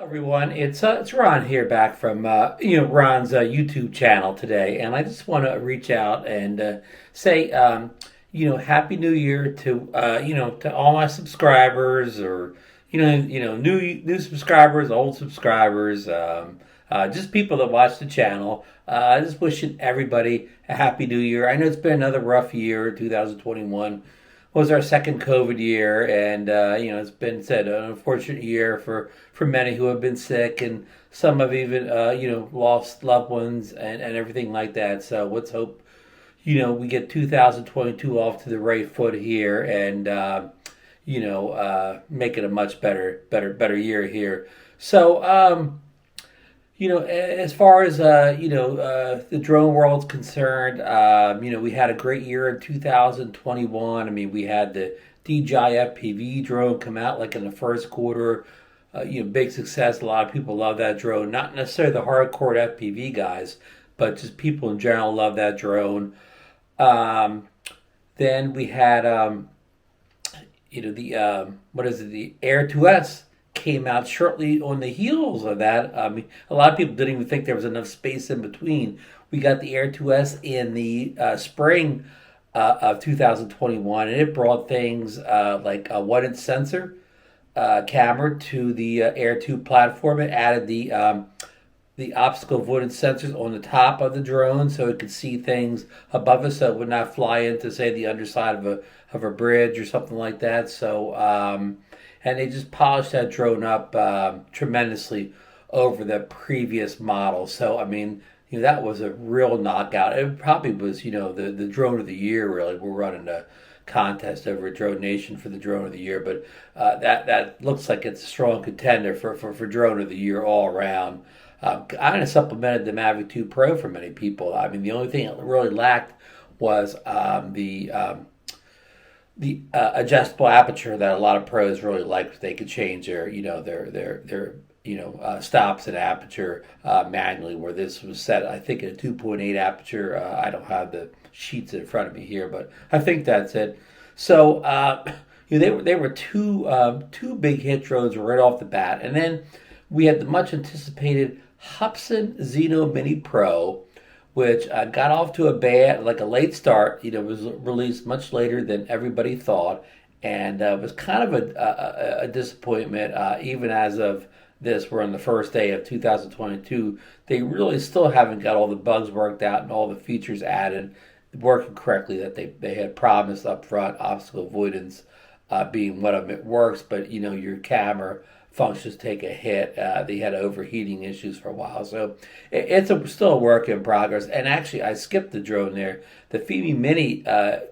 Everyone, it's Ron here, back from Ron's YouTube channel today, and I just want to reach out and say Happy New Year to to all my subscribers, or new subscribers, old subscribers, just people that watch the channel. Just wishing everybody a Happy New Year. I know it's been another rough year. 2021 was our second COVID year, and it's been said an unfortunate year for many who have been sick, and some have even lost loved ones and everything like that. So let's hope we get 2022 off to the right foot here, and make it a much better year here. So as far as the drone world's concerned, we had a great year in 2021. I mean, we had the DJI FPV drone come out like in the first quarter. Big success. A lot of people love that drone. Not necessarily the hardcore FPV guys, but just people in general love that drone. Then we had the Air 2S came out shortly on the heels of that. I mean, a lot of people didn't even think there was enough space in between. We got the Air 2S in the spring of 2021, and it brought things like a 1-inch sensor camera to the Air 2 platform. It added the optical avoidance sensors on the top of the drone, so it could see things above us, so it would not fly into, say, the underside of a bridge or something like that. So and they just polished that drone up tremendously over the previous model. So I mean, that was a real knockout. It probably was, the drone of the year. Really, we're running a contest over at Drone Nation for the drone of the year, but that looks like it's a strong contender for drone of the year all around. I kind of supplemented the Mavic 2 Pro for many people. I mean, the only thing it really lacked was the adjustable aperture that a lot of pros really like. They could change their stops and aperture manually, where this was set, I think, at a 2.8 aperture. I don't have the sheets in front of me here, but I think that's it. So they were two big hit drones right off the bat, and then we had the much anticipated Hubsan Dji Mini Pro, which got off to a late start. Was released much later than everybody thought, and was kind of a disappointment. Even as of this, we're on the first day of 2022. They really still haven't got all the bugs worked out and all the features added, working correctly that they had promised up front. Obstacle avoidance being one of them. It works, but your camera functions take a hit. They had overheating issues for a while, so it's still a work in progress. And actually, I skipped the drone there. The Dji Mini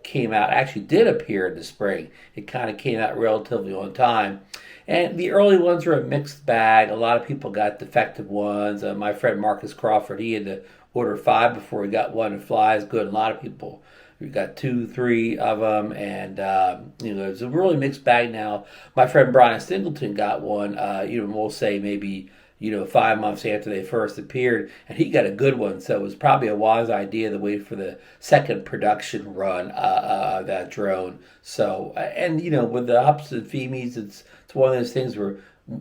came out, actually did appear in the spring. It kind of came out relatively on time. And the early ones were a mixed bag. A lot of people got defective ones. My friend Marcus Crawford, he had to order 5 before he got one that flies good. A lot of people, we got 2, 3 of them, and it's a really mixed bag now. My friend Brian Singleton got one. We'll say maybe 5 months after they first appeared, and he got a good one. So it was probably a wise idea to wait for the second production run of that drone. So with the Hubsan Femies, it's one of those things where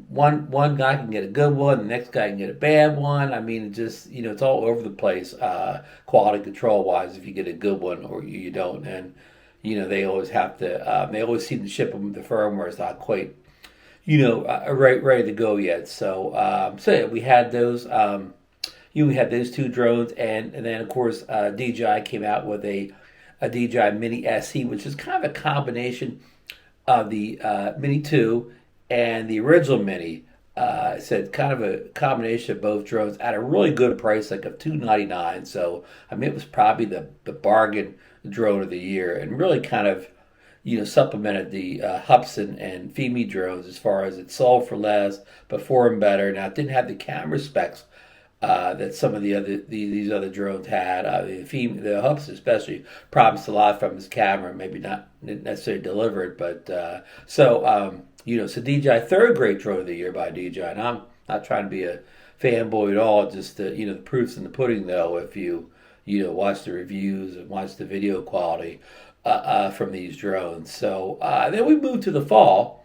one guy can get a good one, the next guy can get a bad one. I mean, it just it's all over the place, quality control wise, if you get a good one or you don't. And they always have to. They always seem to ship them. The firmware is not quite ready to go yet. So yeah, we had those. We had those 2 drones, and then of course DJI came out with a DJI Mini Sc, which is kind of a combination of the Mini 2 and the original Mini. Said kind of a combination of both drones at a really good price, like of $299. So I mean, it was probably the bargain drone of the year, and really kind of supplemented the Hubsan and Fimi drones as far as it sold for less, performed better. Now, it didn't have the camera specs that some of these other drones had. The Hubsan especially promised a lot from his camera, maybe not necessarily delivered, but so DJI, third great drone of the year by DJI. And I'm not trying to be a fanboy at all. Just the proof's in the pudding, though. If you watch the reviews and watch the video quality from these drones. So then we moved to the fall,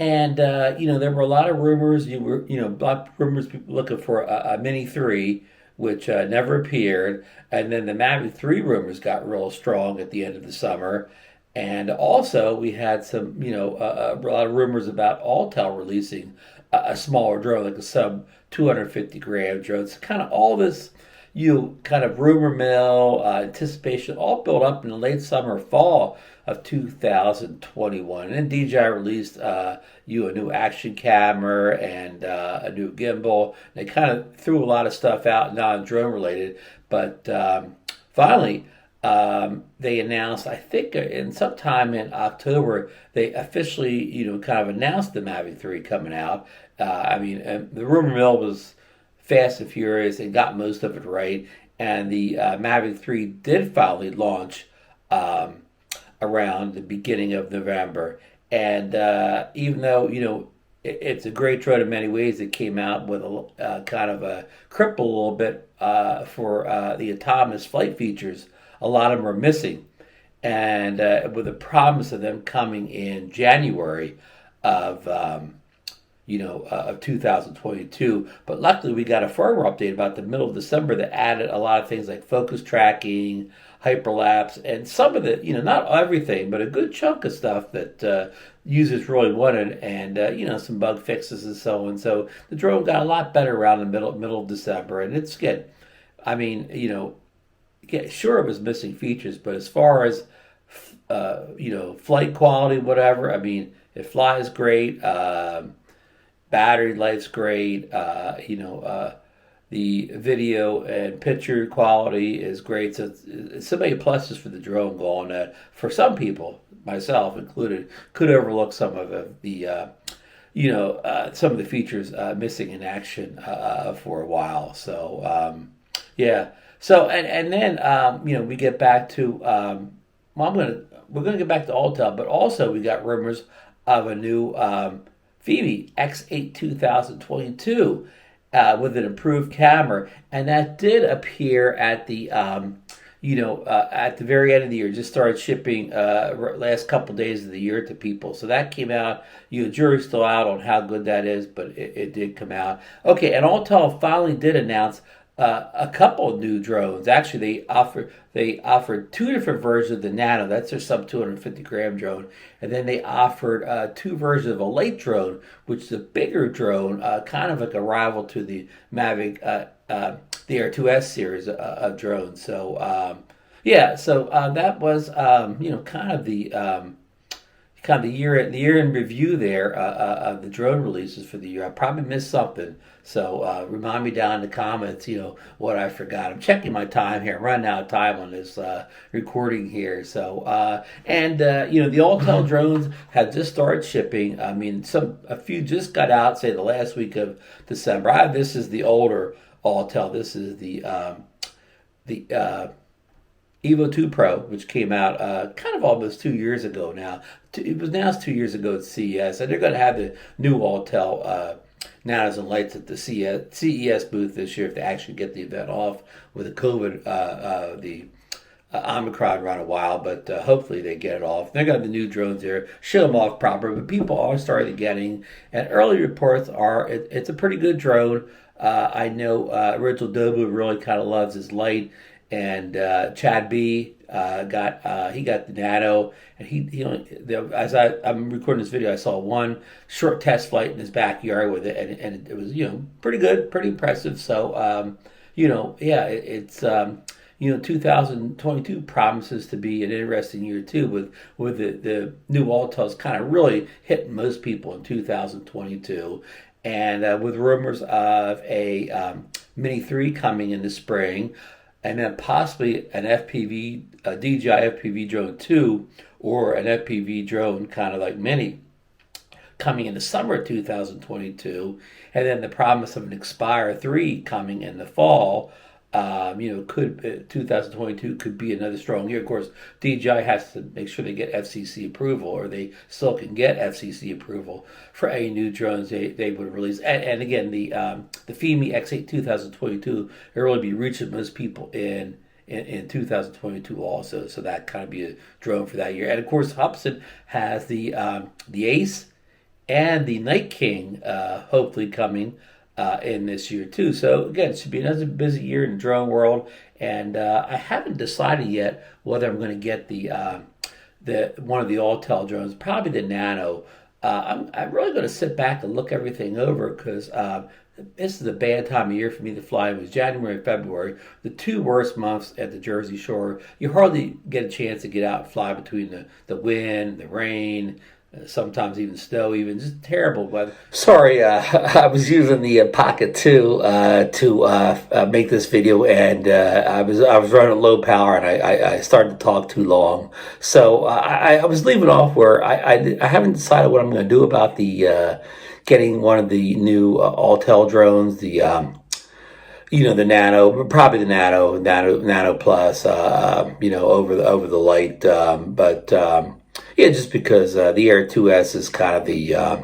And there were a lot of rumors. A lot of rumors, people looking for a Mini 3, which never appeared. And then the Mavic 3 rumors got real strong at the end of the summer. And also, we had some, a lot of rumors about Alltel releasing a smaller drone, like a sub 250 gram drone. It's kind of all this, kind of rumor mill, anticipation, all built up in the late summer, fall of 2021. And then DJI released a new action camera and a new gimbal. They kind of threw a lot of stuff out non-drone related, but finally they announced, I think, in sometime in October, they officially, kind of announced the Mavic 3 coming out. The rumor mill was fast and furious and got most of it right. And the Mavic 3 did finally launch around the beginning of November. And even though, it's a great drone in many ways, it came out with a kind of a cripple a little bit for the autonomous flight features. A lot of them are missing. And with the promise of them coming in January of of 2022. But luckily, we got a firmware update about the middle of December that added a lot of things like focus tracking, hyperlapse, and some of the, not everything, but a good chunk of stuff that users really wanted, and some bug fixes and so on. So the drone got a lot better around the middle of December, and it's good. Yeah, sure, it was missing features, but as far as flight quality, whatever, it flies great. Battery life's great. The video and picture quality is great. So it's so many pluses for the drone going that for some people, myself included, could overlook some of some of the features missing in action for a while. So yeah. So and then we get back to we're gonna get back to Alltel, but also we got rumors of a new Phoebe X8 2022 with an improved camera, and that did appear at the at the very end of the year. Just started shipping last couple days of the year to people. So that came out. Jury's still out on how good that is, but it did come out. Okay, and Alltel finally did announce a couple of new drones. Actually, they offered two different versions of the Nano. That's their sub 250 gram drone, and then they offered two versions of a light drone, which is a bigger drone, kind of like a rival to the Mavic, the Air 2S series of drones. So that was kind of the year in review there of the drone releases for the year. I probably missed something, so remind me down in the comments, what I forgot. I'm checking my time here. I'm running out of time on this recording here. So the Alltel drones have just started shipping. A few just got out, say the last week of December. This is the older Alltel. This is the Evo2 Pro, which came out kind of almost 2 years ago now. It was announced 2 years ago at CES, and they're going to have the new Alltel Nanos and Lights at the CES booth this year if they actually get the event off with the COVID, the Omicron run a while, but hopefully they get it off. They're going to have the new drones there, show them off proper, but people are starting getting, and early reports are it's a pretty good drone. I know Original Dobu really kind of loves his light. And Chad B got the Nano, and he as I'm recording this video, I saw one short test flight in his backyard with it, and it was pretty good, pretty impressive. So it's 2022 promises to be an interesting year too, with the new Alltels kind of really hitting most people in 2022, and with rumors of a Mini 3 coming in the spring. And then possibly an FPV, a DJI FPV drone 2, or an FPV drone kind of like Mini coming in the summer of 2022. And then the promise of an Xpire 3 coming in the fall. 2022 could be another strong year. Of course, DJI has to make sure they get FCC approval, or they still can get FCC approval for any new drones they would release. And again, the FIMI X8 2022 will really be reaching most people in 2022 also. So that kind of be a drone for that year. And of course, Hubsan has the Ace and the Night King hopefully coming in this year too. So again, it should be another busy year in the drone world, and I haven't decided yet whether I'm going to get the one of the Altel drones, probably the Nano. I'm really going to sit back and look everything over because this is a bad time of year for me to fly. It was January and February, the two worst months at the Jersey Shore. You hardly get a chance to get out and fly between the wind, the rain, sometimes even snow, even just terrible weather. Sorry, I was using the Pocket 2 to make this video, and I was running low power, and I started to talk too long. So I was leaving off where I haven't decided what I'm going to do about the getting one of the new Altel drones, the the Nano, probably the Nano Plus, over the light, but. Yeah, just because the Air 2S is kind of the, I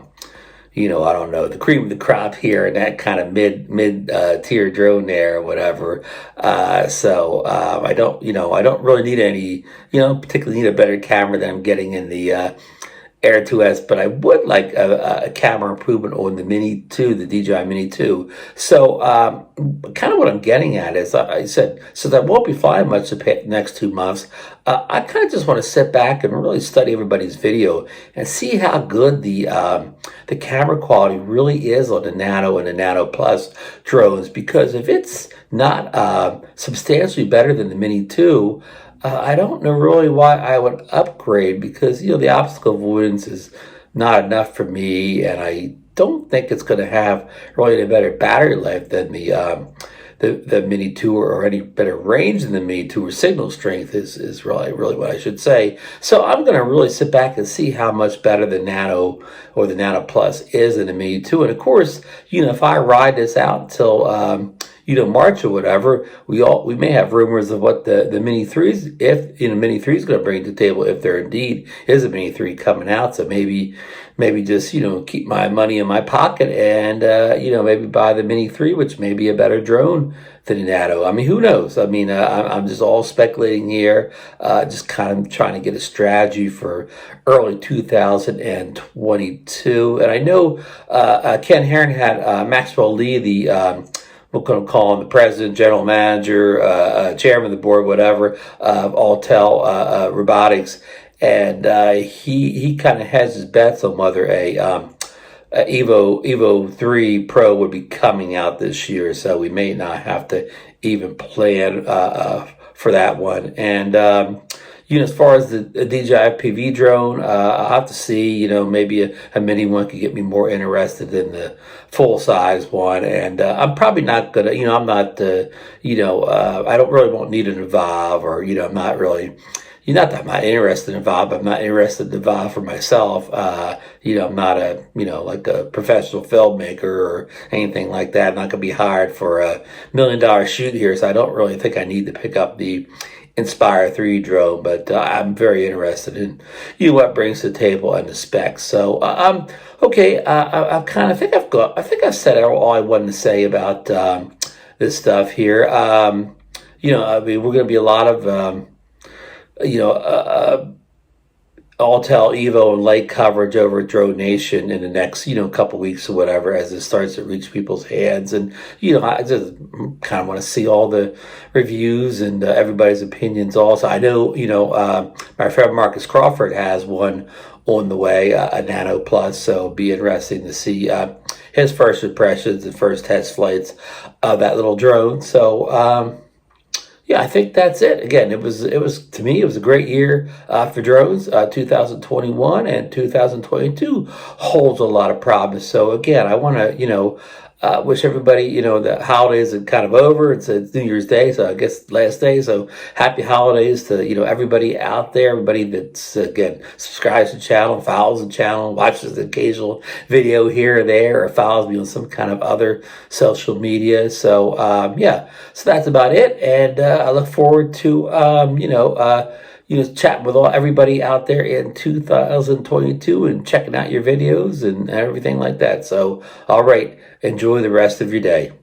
don't know, the cream of the crop here, and that kind of mid tier drone there, or whatever. So I don't really need any, particularly need a better camera than I'm getting in the Air 2S, but I would like a camera improvement on the Mini 2, the DJI Mini 2. So kind of what I'm getting at is, I said, since I won't be flying much the next 2 months, I kind of just want to sit back and really study everybody's video and see how good the camera quality really is on the Nano and the Nano Plus drones, because if it's not substantially better than the Mini 2, I don't know really why I would upgrade, because the obstacle avoidance is not enough for me, and I don't think it's going to have really a better battery life than the Mini 2, or any better range than the Mini 2, or signal strength is really what I should say. So I'm going to really sit back and see how much better the Nano or the Nano Plus is than the Mini 2. And of course, if I ride this out until March or whatever, we may have rumors of what the Mini 3s, if Mini 3 is going to bring to the table, if there indeed is a Mini 3 coming out. So maybe just keep my money in my pocket and maybe buy the Mini 3, which may be a better drone than the Nano. I mean, who knows? I mean, I'm just all speculating here, just kind of trying to get a strategy for early 2022. And I know Ken Heron had Maxwell Lee, the we're going to call him the president, general manager, chairman of the board, whatever, of Altel Robotics, and he kind of has his bets on whether a Evo2 Pro would be coming out this year. So we may not have to even plan for that one. And as far as the DJI FPV drone, I'll have to see, maybe a mini one could get me more interested than the full-size one. And I'm probably not going to, I'm not, I don't really won't need an Evolve, or, I'm not really, not that I'm not interested in Evolve, but I'm not interested in Evolve for myself. I'm not a, like a professional filmmaker or anything like that. I'm not going to be hired for $1 million shoot here, so I don't really think I need to pick up the Inspire 3 drone, but I'm very interested in what brings to the table and the specs. So okay. I think I've said all I wanted to say about this stuff here. I mean, we're going to be a lot of Altel, Evo, and Light coverage over at Drone Nation in the next, couple weeks or whatever, as it starts to reach people's hands. And, I just kind of want to see all the reviews and everybody's opinions also. I know, my friend Marcus Crawford has one on the way, a Nano Plus, so it'll be interesting to see his first impressions and first test flights of that little drone. So, yeah, I think that's it. Again, it was to me, it was a great year for drones. 2021 and 2022 holds a lot of promise. So again, I want to, wish everybody, the holidays are kind of over. It's New Year's Day, so I guess last day. So happy holidays to, everybody out there, everybody that's, again, subscribes to the channel, follows the channel, watches the occasional video here or there, or follows me on some kind of other social media. So, yeah, so that's about it. And I look forward to, chatting with everybody out there in 2022 and checking out your videos and everything like that. So, all right, enjoy the rest of your day.